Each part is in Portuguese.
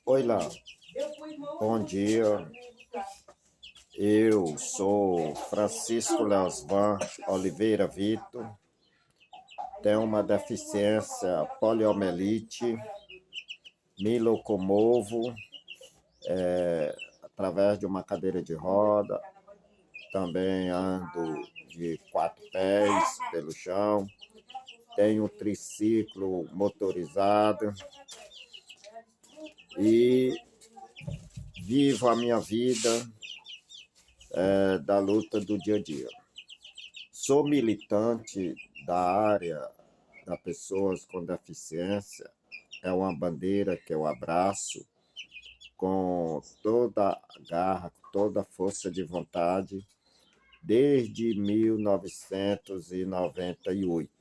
Oi lá, bom dia. Eu sou Francisco Leosvan Oliveira Vitor, tenho uma deficiência poliomielite, me locomovo através de uma cadeira de roda, também ando de 4 pés pelo chão, tenho um triciclo motorizado e vivo a minha vida da luta do dia a dia. Sou militante da área das pessoas com deficiência, é uma bandeira que eu abraço com toda a garra, com toda a força de vontade, desde 1998.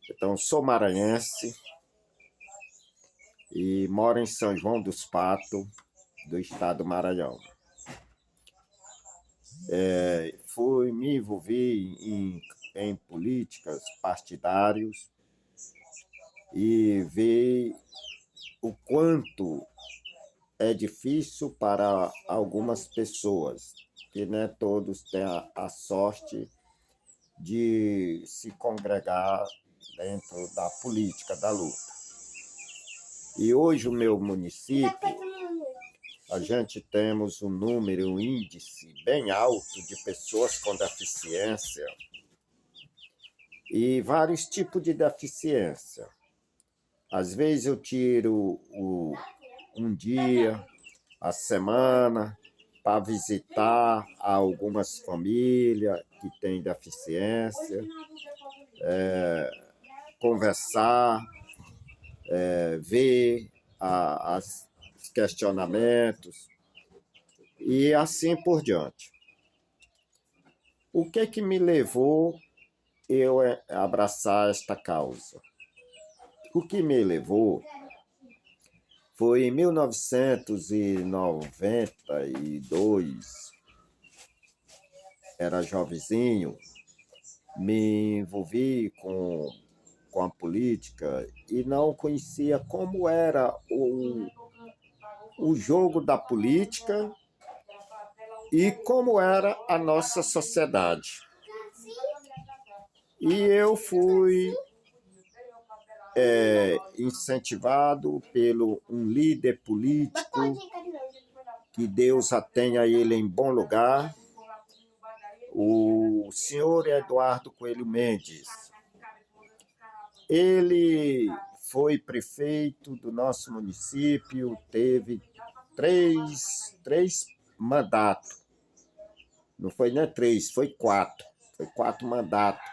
Então, sou maranhense e moro em São João dos Patos, do estado do Maranhão. Me envolvi em políticas partidárias e vi o quanto é difícil para algumas pessoas, que nem todos têm a sorte de se congregar dentro da política, da luta. E hoje o meu município, a gente temos um índice bem alto de pessoas com deficiência e vários tipos de deficiência. Às vezes eu tiro um dia, a semana, para visitar algumas famílias que têm deficiência, conversar, ver os questionamentos e assim por diante. O que me levou eu a abraçar esta causa? O que me levou foi em 1992, era jovenzinho, me envolvi com a política e não conhecia como era o jogo da política e como era a nossa sociedade. E eu fui incentivado pelo um líder político, que Deus a tenha ele em bom lugar, o senhor Eduardo Coelho Mendes. Ele foi prefeito do nosso município, teve três mandatos. Não foi nem 3, foi 4. Foi 4 mandatos.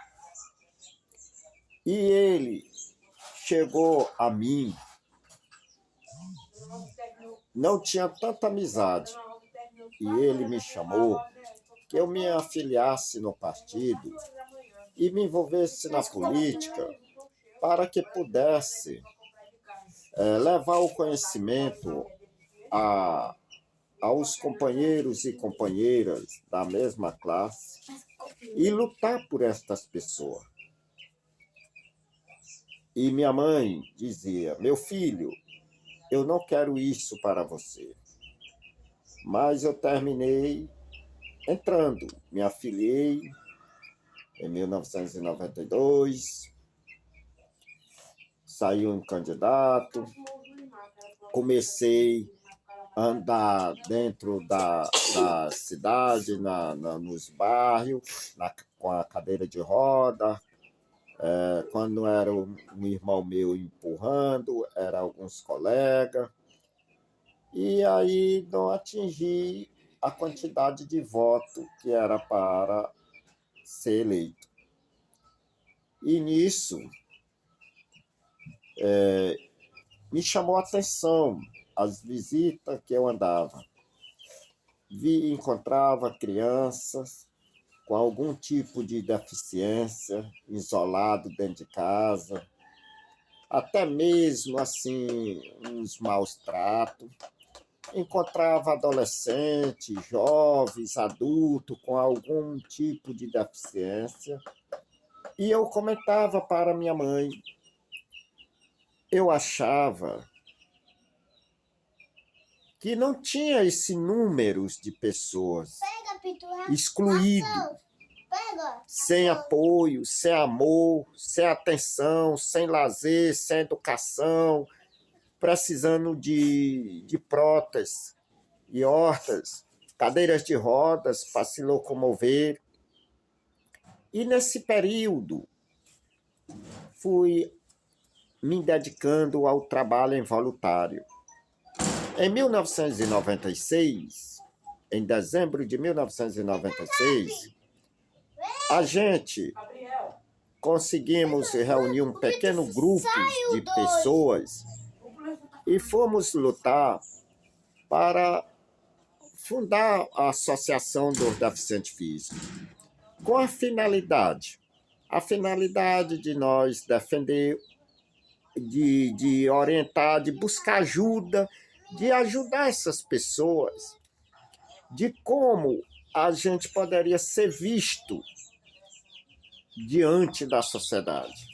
E ele chegou a mim, não tinha tanta amizade, e ele me chamou que eu me afiliasse no partido e me envolvesse na política para que pudesse levar o conhecimento aos companheiros e companheiras da mesma classe e lutar por estas pessoas. E minha mãe dizia: meu filho, eu não quero isso para você. Mas eu terminei entrando, me afiliei em 1992, saiu um candidato, comecei a andar dentro da cidade, nos bairros, com a cadeira de roda. Quando era um irmão meu empurrando, eram alguns colegas. E aí não atingi a quantidade de voto que era para ser eleito. E nisso me chamou a atenção as visitas que eu andava. Encontrava crianças com algum tipo de deficiência, isolado dentro de casa, até mesmo assim uns maus tratos. Encontrava adolescentes, jovens, adultos com algum tipo de deficiência. E eu comentava para minha mãe. Eu achava que não tinha esse número de pessoas excluídas, sem apoio, sem amor, sem atenção, sem lazer, sem educação, precisando de próteses e hortas, cadeiras de rodas para se locomover. E nesse período, fui me dedicando ao trabalho involuntário. Em 1996, em dezembro de 1996, a gente conseguimos reunir um pequeno grupo de pessoas e fomos lutar para fundar a Associação dos Deficientes Físicos, com a finalidade de nós defender, de orientar, de buscar ajuda, de ajudar essas pessoas, de como a gente poderia ser visto diante da sociedade.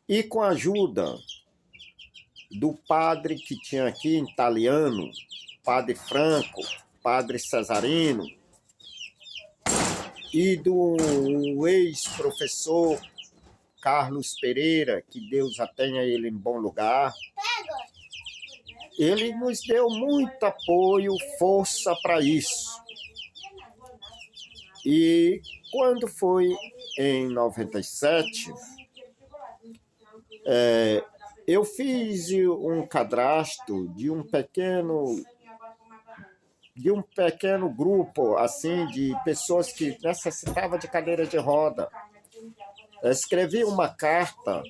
E com a ajuda do padre que tinha aqui em Italiano, padre Franco, padre Cesarino, e do ex-professor Carlos Pereira, que Deus a tenha ele em bom lugar, ele nos deu muito apoio, força para isso. E quando foi em 97, eu fiz um cadastro de um pequeno grupo assim de pessoas que necessitavam de cadeira de roda. Eu escrevi uma carta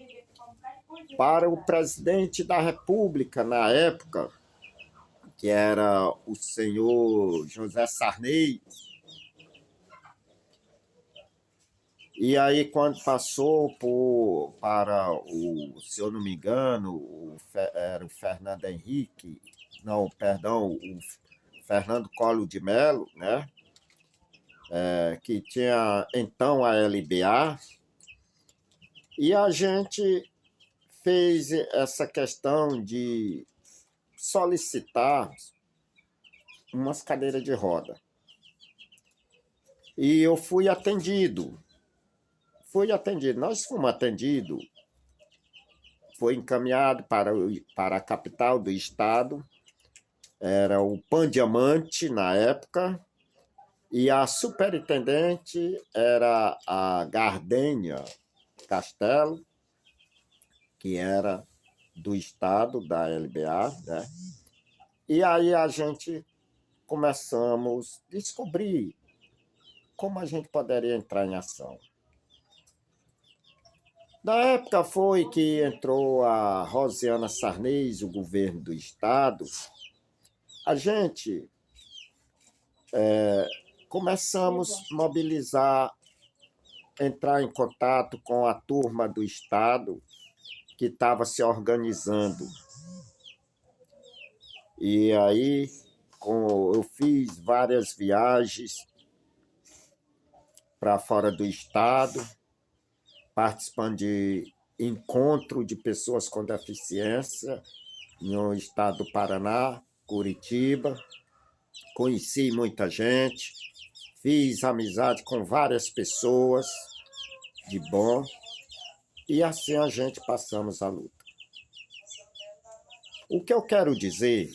para o presidente da República na época, que era o senhor José Sarney. E aí, quando passou para o, se eu não me engano, era o Fernando Henrique, não, perdão, o Fernando Collor de Mello, né? Que tinha então a LBA, e a gente fez essa questão de solicitar umas cadeiras de roda. E eu fui atendido. Nós fomos atendidos. Foi encaminhado para a capital do estado. Era o Pan Diamante na época. E a superintendente era a Gardênia Castelo, que era do estado da LBA, né? E aí a gente começamos a descobrir como a gente poderia entrar em ação. Na época foi que entrou a Rosiana Sarney, o governo do estado. A gente começamos a mobilizar, entrar em contato com a turma do estado que estava se organizando. E aí eu fiz várias viagens para fora do estado, participando de encontro de pessoas com deficiência no estado do Paraná, Curitiba. Conheci muita gente, fiz amizade com várias pessoas de bom, e assim a gente passamos a luta. O que eu quero dizer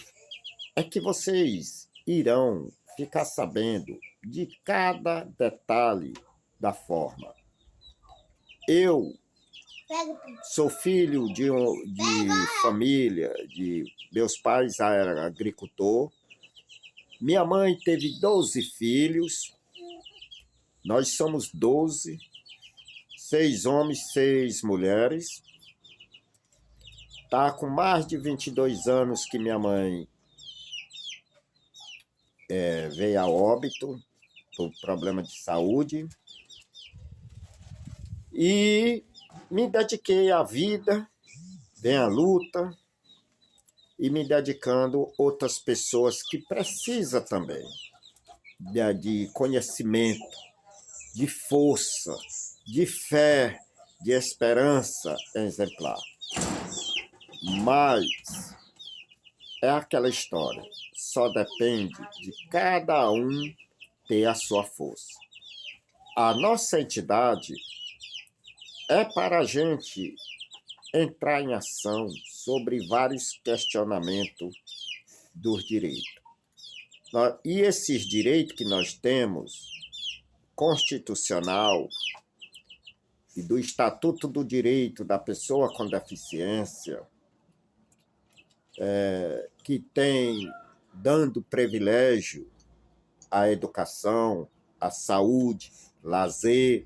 é que vocês irão ficar sabendo de cada detalhe da forma. Eu sou filho de família, meus pais eram agricultores. Minha mãe teve 12 filhos, nós somos 12, 6 homens, 6 mulheres. Está com mais de 22 anos que minha mãe veio a óbito por problema de saúde. E me dediquei à vida, vem a luta, e me dedicando a outras pessoas que precisam também de conhecimento, de força, de fé, de esperança exemplar. Mas é aquela história. Só depende de cada um ter a sua força. A nossa entidade é para a gente entrar em ação sobre vários questionamentos dos direitos. E esses direitos que nós temos, constitucional e do Estatuto do Direito da Pessoa com Deficiência, que tem dando privilégio à educação, à saúde, lazer,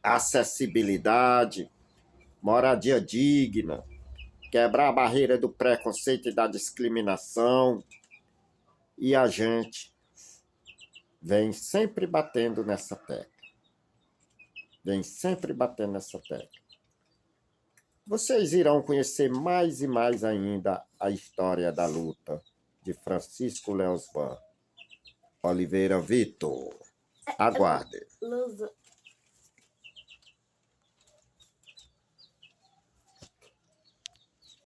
acessibilidade, moradia digna, quebrar a barreira do preconceito e da discriminação. E a gente vem sempre batendo nessa tecla. Vocês irão conhecer mais e mais ainda a história da luta de Francisco Leosvan Oliveira Vitor. Aguarde.